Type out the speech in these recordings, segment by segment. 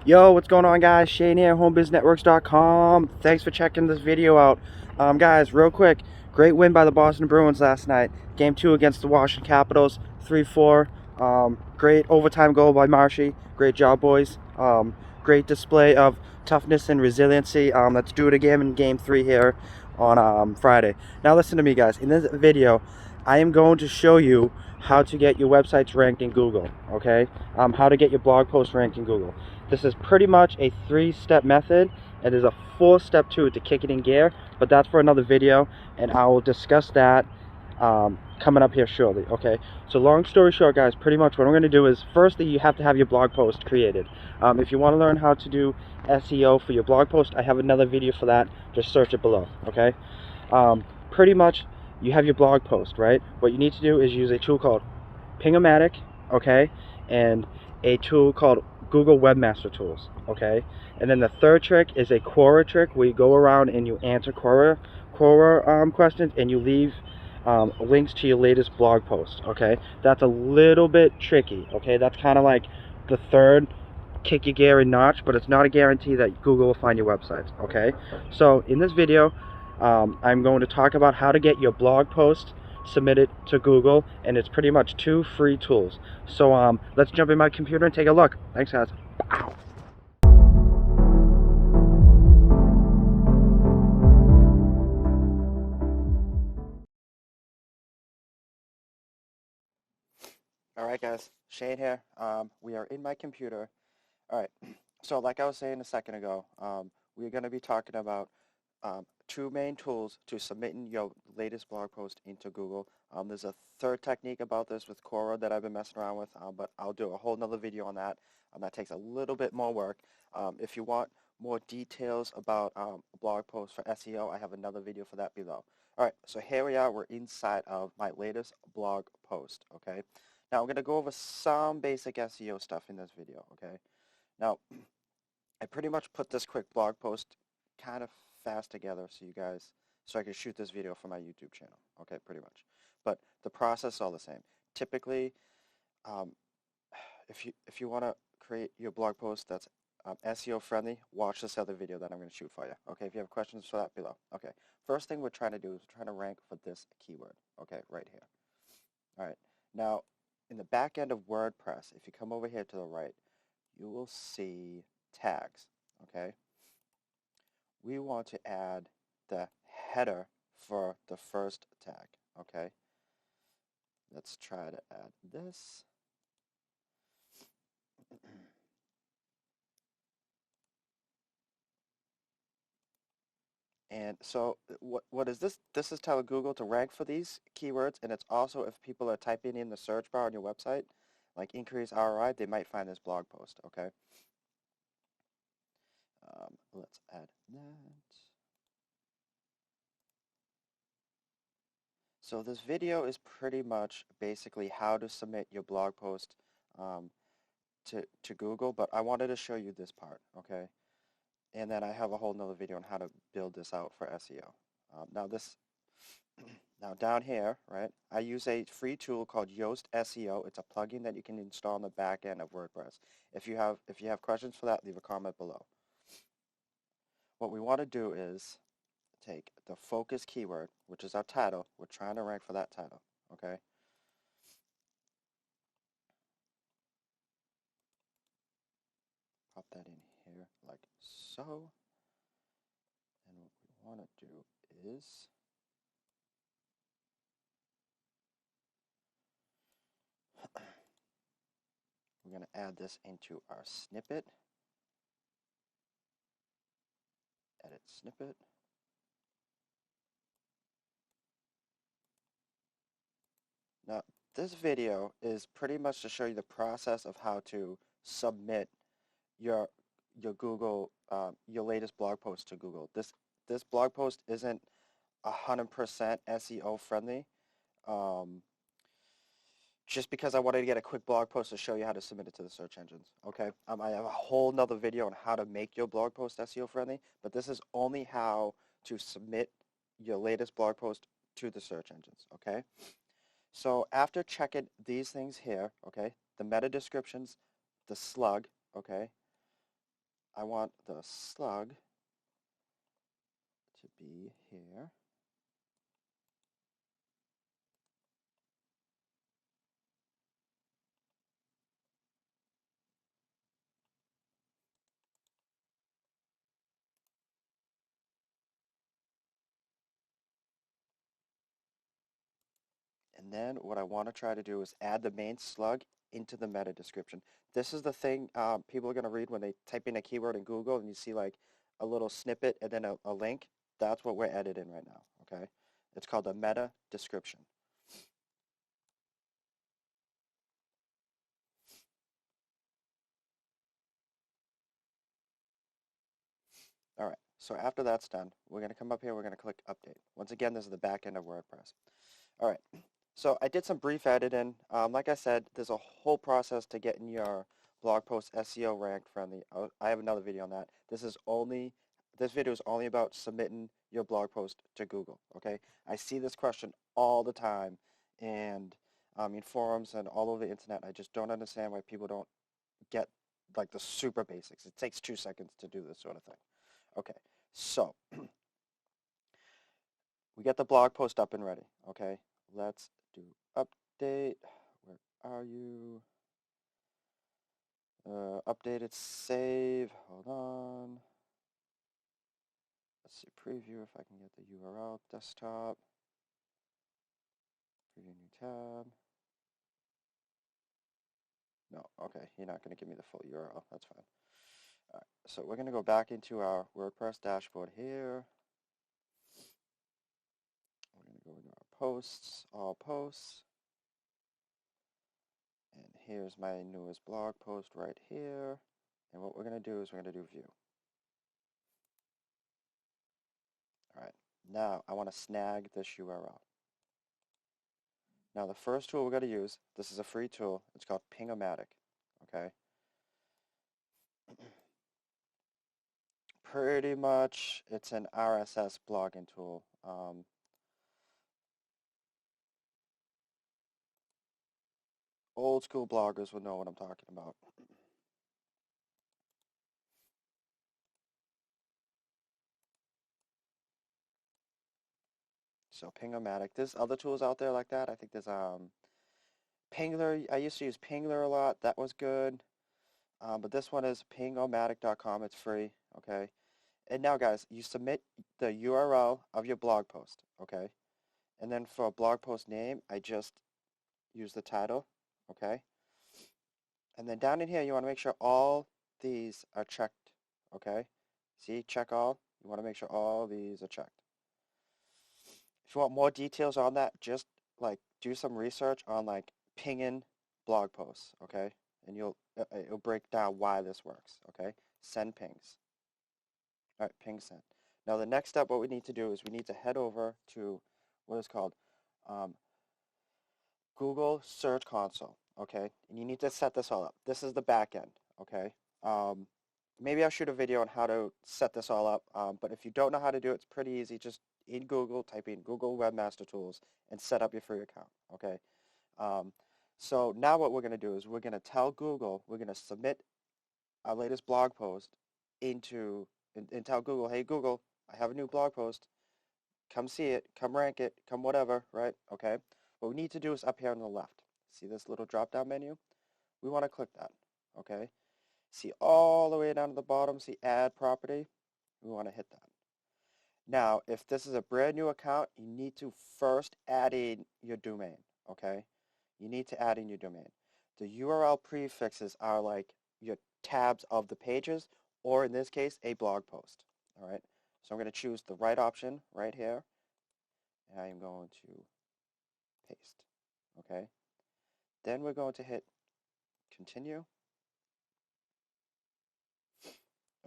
Yo, what's going on, guys? Shane here, HomeBizNetworks.com. Thanks for checking this video out. Guys, real quick, great win by the Boston Bruins last night. Game 2 against the Washington Capitals, 3-4. Great overtime goal by Marshy. Great job, boys. Great display of toughness and resiliency. Let's do it again in Game 3 here on Friday. Now listen to me, guys. In this video, I am going to show you how to get your websites ranked in Google, okay? How to get your blog posts ranked in Google. This is pretty much a 3-step method, and there's a 4-step to it to kick it in gear, but that's for another video, and I will discuss that coming up here shortly, okay? So long story short, guys, pretty much what I'm going to do is, firstly, you have to have your blog post created. If you want to learn how to do SEO for your blog post, I have another video for that. Just search it below, okay? Pretty much, you have your blog post, right? What you need to do is use a tool called Pingomatic, okay? And a tool called Google Webmaster Tools, okay? And then the third trick is a Quora trick, where you go around and you answer Quora questions, and you leave links to your latest blog post, okay? That's a little bit tricky, okay? That's kind of like the third kick your gear a notch, but it's not a guarantee that Google will find your websites, okay? So in this video, I'm going to talk about how to get your blog post submitted to Google, and it's pretty much 2 free tools. So let's jump in my computer and take a look. Thanks, guys. Alright, guys, Shane here. We are in my computer. Alright, so like I was saying a second ago, we're going to be talking about 2 main tools to submitting your latest blog post into Google. There's a third technique about this with Quora that I've been messing around with, but I'll do a whole nother video on that. That takes a little bit more work. If you want more details about a blog post for SEO, I have another video for that below. Alright, so here we are. We're inside of my latest blog post, okay? Now I'm going to go over some basic SEO stuff in this video, okay? Now, I pretty much put this quick blog post kind of fast together so I can shoot this video for my YouTube channel, okay, pretty much. But the process is all the same. Typically, if you want to create your blog post that's SEO friendly, watch this other video that I'm going to shoot for you, okay? If you have questions for that, below. Okay, first thing we're trying to do is we're trying to rank for this keyword, okay, right here. All right, now in the back end of WordPress, if you come over here to the right, you will see tags, okay? We want to add the header for the first tag, okay? Let's try to add this. And so what is this? This is telling Google to rank for these keywords, and it's also if people are typing in the search bar on your website, like increase ROI, they might find this blog post, okay? Let's add that. So this video is pretty much basically how to submit your blog post to Google, but I wanted to show you this part, okay? And then I have a whole nother video on how to build this out for SEO. Now down here, right, I use a free tool called Yoast Seo. It's a plugin that you can install on the back end of WordPress. If you have questions for that, leave a comment below. What we want to do is take the focus keyword, which is our title. We're trying to rank for that title, okay? Pop that in here like so. And what we want to do is we're going to add this into our snippet. Edit snippet. Now, this video is pretty much to show you the process of how to submit your Google, your latest blog post to Google. This blog post isn't 100% SEO friendly. Just because I wanted to get a quick blog post to show you how to submit it to the search engines, okay? I have a whole nother video on how to make your blog post SEO friendly, but this is only how to submit your latest blog post to the search engines, okay? So after checking these things here, okay, the meta descriptions, the slug, okay, I want the slug to be here. And then what I want to try to do is add the main slug into the meta description. This is the thing people are going to read when they type in a keyword in Google and you see like a little snippet and then a link. That's what we're editing right now, okay? It's called the meta description. All right, so after that's done, we're going to come up here, we're going to click update. Once again, this is the back end of WordPress. All right, so I did some brief editing. Like I said, there's a whole process to getting your blog post SEO ranked friendly. I have another video on that. This video is only about submitting your blog post to Google, okay? I see this question all the time and in forums and all over the internet. I just don't understand why people don't get like the super basics. It takes 2 seconds to do this sort of thing. Okay, so we get the blog post up and ready, okay? Let's do update. Where are you? Updated save. Hold on. Let's see, preview if I can get the URL. Desktop. Preview new tab. No, okay, you're not going to give me the full URL. That's fine. All right, so we're going to go back into our WordPress dashboard here. We're going to go into our posts, all posts. And here's my newest blog post right here. And what we're going to do is we're going to do view. All right, now I want to snag this URL. Now the first tool we're going to use, this is a free tool, it's called Ping-O-Matic, okay? Pretty much it's an RSS blogging tool. Old school bloggers will know what I'm talking about. So Ping-O-Matic, there's other tools out there like that. I think there's Pingler. I used to use Pingler a lot. That was good. But this one is Ping-O-Matic.com. It's free, okay? And now guys, you submit the URL of your blog post, okay? And then for a blog post name, I just use the title, okay? And then down in here, you want to make sure all these are checked, okay? See, check all. You want to make sure all these are checked. If you want more details on that, just like do some research on like pinging blog posts, okay? And it'll break down why this works, okay? Send pings. All right, ping sent. Now the next step, what we need to do is we need to head over to what is called Google Search Console, okay? And you need to set this all up. This is the back end, okay? Maybe I'll shoot a video on how to set this all up, but if you don't know how to do it, it's pretty easy. Just in Google, type in Google Webmaster Tools and set up your free account, okay? So now what we're going to do is we're going to tell Google, we're going to submit our latest blog post into, and tell Google, hey Google, I have a new blog post. Come see it, come rank it, come whatever, right? Okay. What we need to do is up here on the left. See this little drop-down menu? We want to click that, okay? See all the way down to the bottom, see add property? We want to hit that. Now, if this is a brand new account, you need to first add in your domain, okay? You need to add in your domain. The URL prefixes are like your tabs of the pages, or in this case, a blog post, all right? So I'm going to choose the right option right here, and I'm going to paste, okay? Then we're going to hit continue.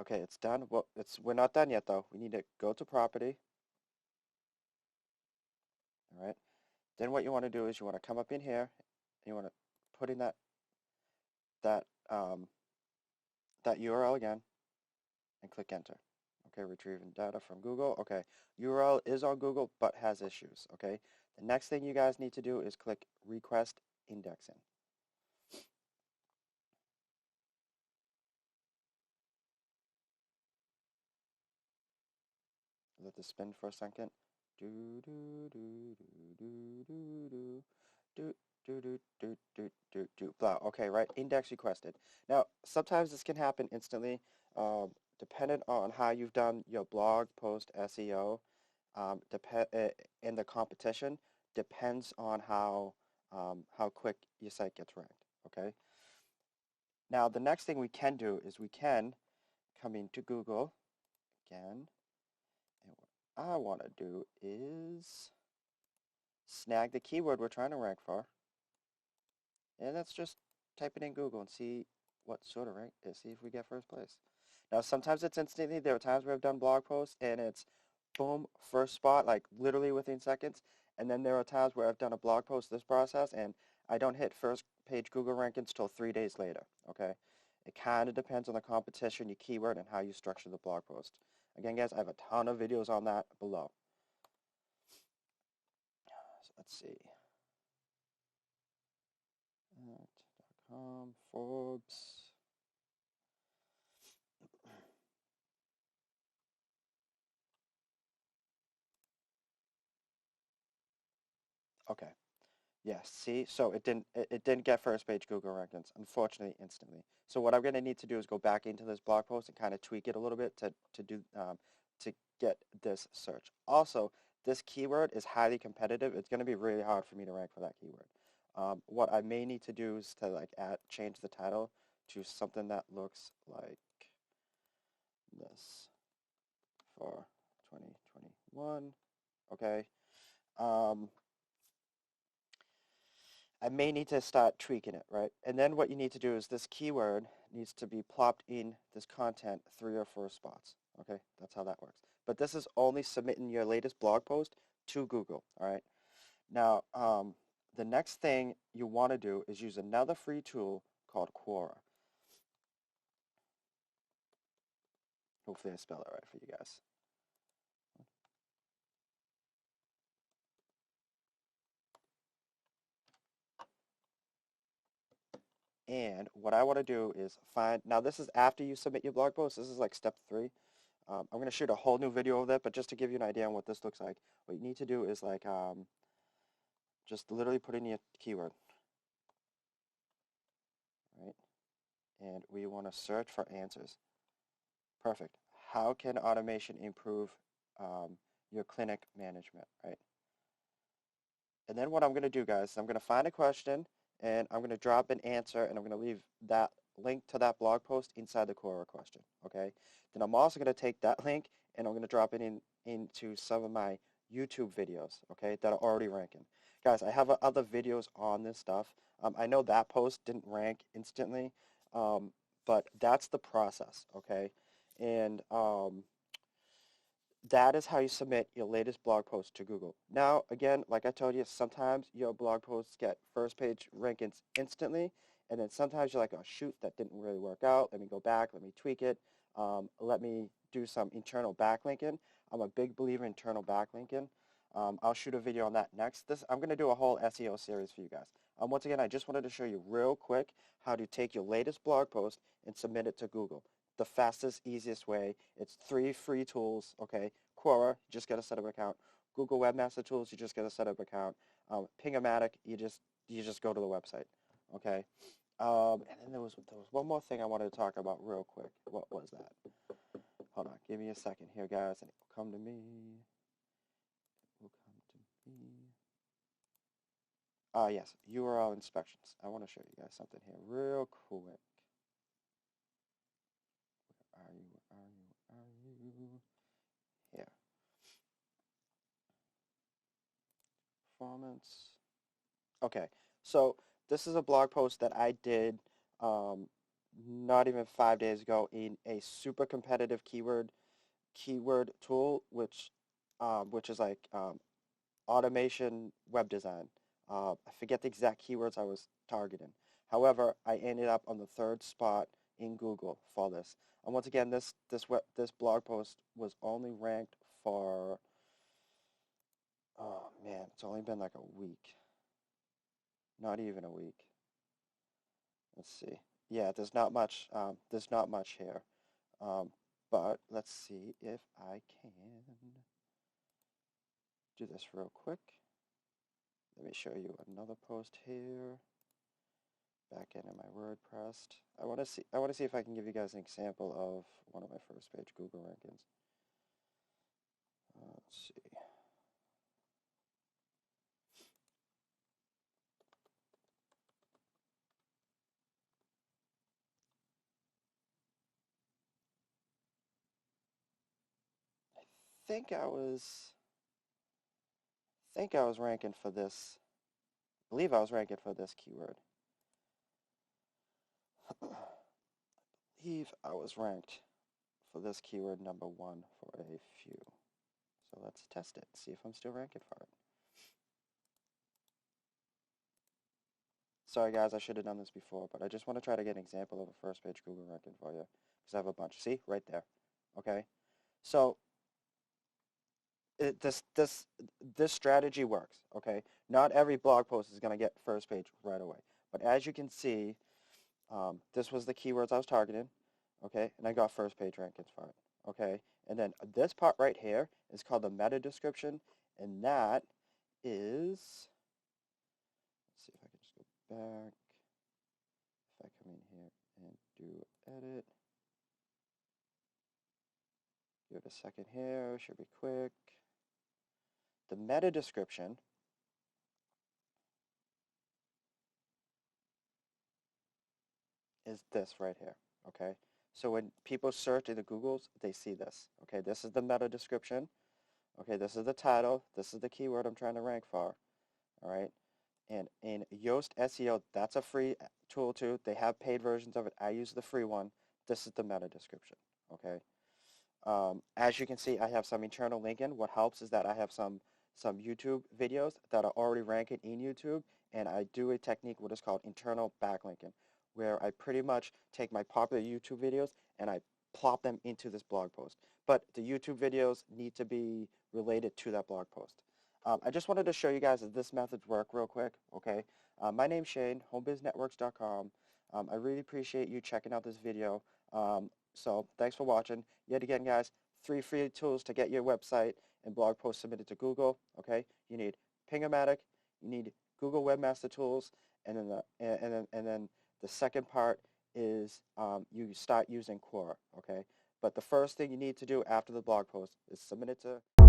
Okay, it's done. Well, we're not done yet though. We need to go to property, all right? Then what you want to do is you want to come up in here, and you want to put in that that URL again and click enter. Okay, retrieving data from Google. Okay, URL is on Google but has issues, okay? The next thing you guys need to do is click request indexing. let this spin for a second. Do do do do do do do blah. Okay, right. Index requested. Now, sometimes this can happen instantly, dependent on how you've done your blog post SEO. And the competition depends on how quick your site gets ranked. Okay. Now, the next thing we can do is we can come into Google again, and what I want to do is snag the keyword we're trying to rank for, and let's just type it in Google and see what sort of rank is, see if we get first place. Now, sometimes it's instantly. There are times where I've done blog posts and it's boom, first spot, like literally within seconds. And then there are times where I've done a blog post this process and I don't hit first page Google rankings till 3 days later, okay? It kind of depends on the competition, your keyword, and how you structure the blog post. Again, guys, I have a ton of videos on that below. So let's see. .com, Forbes. Okay. Yes, see, so it didn't get first page Google rankings, unfortunately, instantly. So what I'm going to need to do is go back into this blog post and kind of tweak it a little bit to get this search. Also, this keyword is highly competitive. It's going to be really hard for me to rank for that keyword. What I may need to do is to change the title to something that looks like this for 2021. Okay. I may need to start tweaking it, right? And then what you need to do is this keyword needs to be plopped in this content 3 or 4 spots. Okay, that's how that works. But this is only submitting your latest blog post to Google, all right? Now, the next thing you want to do is use another free tool called Quora. Hopefully I spell it right for you guys. And what I want to do is find, now this is after you submit your blog post, this is like step 3. I'm going to shoot a whole new video of that, but just to give you an idea on what this looks like, what you need to do is just literally put in your keyword, right? And we want to search for answers. Perfect. How can automation improve your clinic management, right? And then what I'm going to do, guys, I'm going to find a question, and I'm going to drop an answer, and I'm going to leave that link to that blog post inside the Quora question, okay? Then I'm also going to take that link, and I'm going to drop it into some of my YouTube videos, okay, that are already ranking. Guys, I have other videos on this stuff. I know that post didn't rank instantly, but that's the process, okay? And that is how you submit your latest blog post to Google. Now, again, like I told you, sometimes your blog posts get first page rankings instantly, and then sometimes you're like, oh, shoot, that didn't really work out. Let me go back. Let me tweak it. Let me do some internal backlinking. I'm a big believer in internal backlinking. I'll shoot a video on that next. I'm going to do a whole SEO series for you guys. Once again, I just wanted to show you real quick how to take your latest blog post and submit it to Google. The fastest, easiest way. It's 3 free tools, okay? Quora, you just got to set up an account. Google Webmaster Tools, you just got to set up an account. Ping-O-Matic, you just go to the website, okay? And then there was one more thing I wanted to talk about real quick. What was that? Hold on, give me a second here, guys, and it will come to me. It will come to me. Yes, URL inspections. I want to show you guys something here real quick. Where are you? Where are you? Where are you? Here. Performance. Okay, so this is a blog post that I did not even 5 days ago in a super competitive keyword tool, which is like automation web design. I forget the exact keywords I was targeting. However, I ended up on the 3rd spot in Google for this. And once again, this blog post was only ranked for, oh man, it's only been like a week. Not even a week. Let's see. Yeah, there's not much here. but let's see if I can do this real quick. Let me show you another post here. Back into my WordPress. I want to see if I can give you guys an example of one of my first page Google rankings. Let's see. I was ranking for this. I believe I was ranking for this keyword. I believe I was ranked for this keyword #1 for a few. So let's test it, see if I'm still ranking for it. Sorry guys, I should have done this before, but I just want to try to get an example of a first page Google ranking for you, because I have a bunch. See, right there. Okay, so this strategy works. Okay, not every blog post is going to get first page right away, but as you can see, this was the keywords I was targeting. Okay, and I got first page rankings for it. Okay, and then this part right here is called the meta description, and that is, let's see if I can just go back. If I come in here and do edit, give it a second here, should be quick. The meta description is this right here, okay? So when people search in the Googles, they see this, okay? This is the meta description, okay? This is the title, this is the keyword I'm trying to rank for, all right? And in Yoast Seo, that's a free tool too. They have paid versions of it. I use the free one. This is the meta description, okay? As you can see, I have some internal linking. What helps is that I have some YouTube videos that are already ranking in YouTube, and I do a technique what is called internal backlinking, where I pretty much take my popular YouTube videos and I plop them into this blog post. But the YouTube videos need to be related to that blog post. I just wanted to show you guys that this methods work real quick, okay? My name's Shane, HomeBizNetworks.com. I really appreciate you checking out this video. So thanks for watching. Yet again, guys, 3 free tools to get your website and blog post submitted to Google. Okay, you need Pingomatic, you need Google Webmaster Tools, and then the second part is you start using Quora. Okay, but the first thing you need to do after the blog post is submit it to